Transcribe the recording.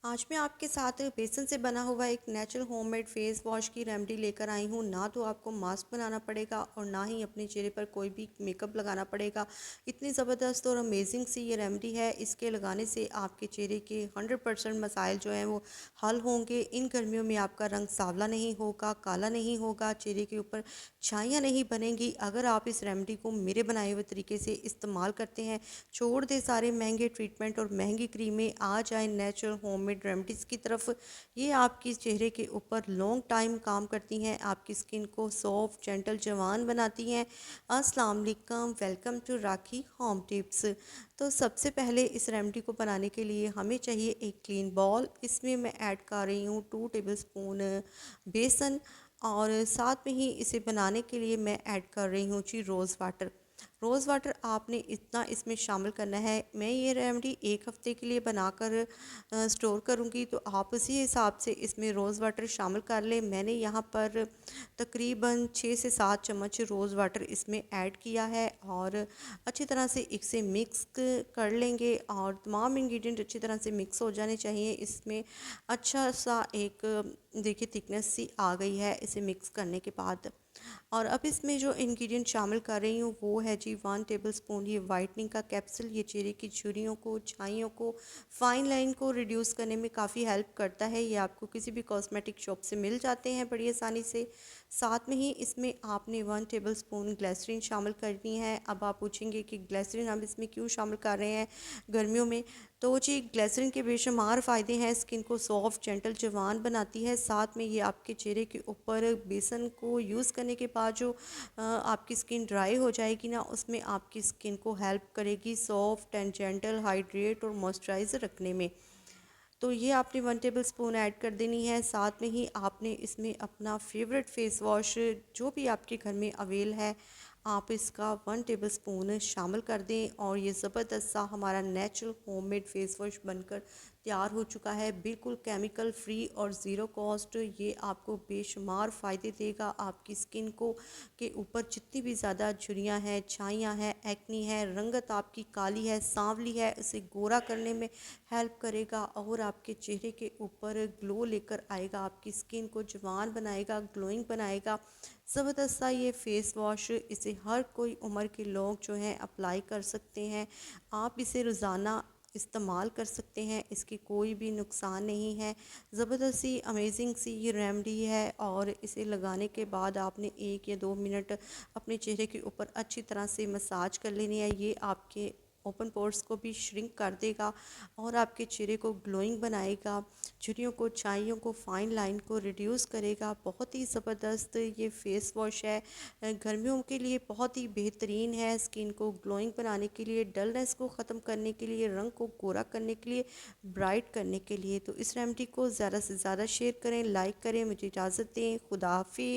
आज मैं आपके साथ बेसन से बना हुआ एक नेचुरल होममेड फेस वॉश की रेमेडी लेकर आई हूँ। ना तो आपको मास्क बनाना पड़ेगा और ना ही अपने चेहरे पर कोई भी मेकअप लगाना पड़ेगा। इतनी ज़बरदस्त और अमेजिंग सी ये रेमेडी है। इसके लगाने से आपके चेहरे के 100% मसाइल जो हैं वो हल होंगे। इन गर्मियों में आपका रंग सांवला नहीं होगा, काला नहीं होगा, चेहरे के ऊपर छाइयाँ नहीं बनेंगी अगर आप इस रेमेडी को मेरे बनाए हुए तरीके से इस्तेमाल करते हैं। छोड़ दे सारे महंगे ट्रीटमेंट और महंगी क्रीमें, आ जाए नेचुरल होममेड रेमेडीज़ की तरफ। ये आपके चेहरे के ऊपर लॉन्ग टाइम काम करती हैं, आपकी स्किन को सॉफ्ट जेंटल जवान बनाती हैं। अस्सलाम वालेकुम, welcome to Rakhi home tips. तो सबसे पहले इस रेमेडी को बनाने के लिए हमें चाहिए एक क्लीन बॉल। इसमें मैं ऐड कर रही हूँ 2 टेबलस्पून बेसन और साथ में ही इसे बनाने के लिए मैं ऐड कर रही हूँ जी रोज़ वाटर। रोज़ वाटर आपने इतना इसमें शामिल करना है। मैं ये रेमेडी 1 हफ़्ते के लिए बनाकर स्टोर करूँगी, तो आप उसी हिसाब से इसमें रोज़ वाटर शामिल कर लें। मैंने यहाँ पर तकरीबन 6 से 7 चम्मच रोज़ वाटर इसमें ऐड किया है और अच्छी तरह से इसे मिक्स कर लेंगे और तमाम इंग्रेडिएंट अच्छी तरह से मिक्स हो जाने चाहिए। इसमें अच्छा सा एक देखिए थिकनेस सी आ गई है इसे मिक्स करने के बाद। और अब इसमें जो इंग्रेडिएंट शामिल कर रही हूँ वो है जी 1 टेबलस्पून ये वाइटनिंग का कैप्सूल। ये चेहरे की झुर्रियों को, छाइयों को, फाइन लाइन को रिड्यूस करने में काफ़ी हेल्प करता है। ये आपको किसी भी कॉस्मेटिक शॉप से मिल जाते हैं बड़ी आसानी से। साथ में ही इसमें आपने 1 टेबलस्पून ग्लिसरीन शामिल करनी है। अब आप पूछेंगे कि ग्लिसरीन हम इसमें क्यों शामिल कर रहे हैं गर्मियों में। तो जी ग्लिसरीन के बेशुमार फ़ायदे हैं, स्किन को सॉफ्ट जेंटल जवान बनाती है। साथ में ये आपके चेहरे के ऊपर बेसन को यूज़ करने के बाद जो आपकी स्किन ड्राई हो जाएगी ना, उसमें आपकी स्किन को हेल्प करेगी सॉफ्ट एंड जेंटल, हाइड्रेट और मॉइस्चराइज़र रखने में। तो ये आपने 1 टेबलस्पून ऐड कर देनी है। साथ में ही आपने इसमें अपना फेवरेट फेस वॉश जो भी आपके घर में अवेल है, आप इसका 1 टेबलस्पून शामिल कर दें और ये ज़बरदस्त सा हमारा नेचुरल होममेड फेस वॉश बनकर तैयार हो चुका है। बिल्कुल केमिकल फ्री और ज़ीरो कॉस्ट। ये आपको बेशुमार फ़ायदे देगा आपकी स्किन को के ऊपर जितनी भी ज़्यादा झुर्रियाँ हैं, छाइयाँ हैं, एक्नी है, रंगत आपकी काली है, सांवली है, उसे गोरा करने में हेल्प करेगा और आपके चेहरे के ऊपर ग्लो लेकर आएगा, आपकी स्किन को जवान बनाएगा, ग्लोइंग बनाएगा। ज़बरदस्त सा ये फेस वॉश, इसे हर कोई उम्र के लोग जो हैं अप्लाई कर सकते हैं। आप इसे रोज़ाना इस्तेमाल कर सकते हैं, इसकी कोई भी नुकसान नहीं है। ज़बरदस्त सी अमेजिंग सी ये रेमेडी है और इसे लगाने के बाद आपने 1 या 2 मिनट अपने चेहरे के ऊपर अच्छी तरह से मसाज कर लेनी है। ये आपके ओपन पोर्स को भी श्रिंक कर देगा और आपके चेहरे को ग्लोइंग बनाएगा, झुर्रियों को, छाइयों को, फाइन लाइन को रिड्यूस करेगा। बहुत ही ज़बरदस्त ये फेस वॉश है। गर्मियों के लिए बहुत ही बेहतरीन है, स्किन को ग्लोइंग बनाने के लिए, डलनेस को ख़त्म करने के लिए, रंग को गोरा करने के लिए, ब्राइट करने के लिए। तो इस रेमेडी को ज़्यादा से ज़्यादा शेयर करें, लाइक करें। मुझे इजाज़त दें। खुदा हाफिज़।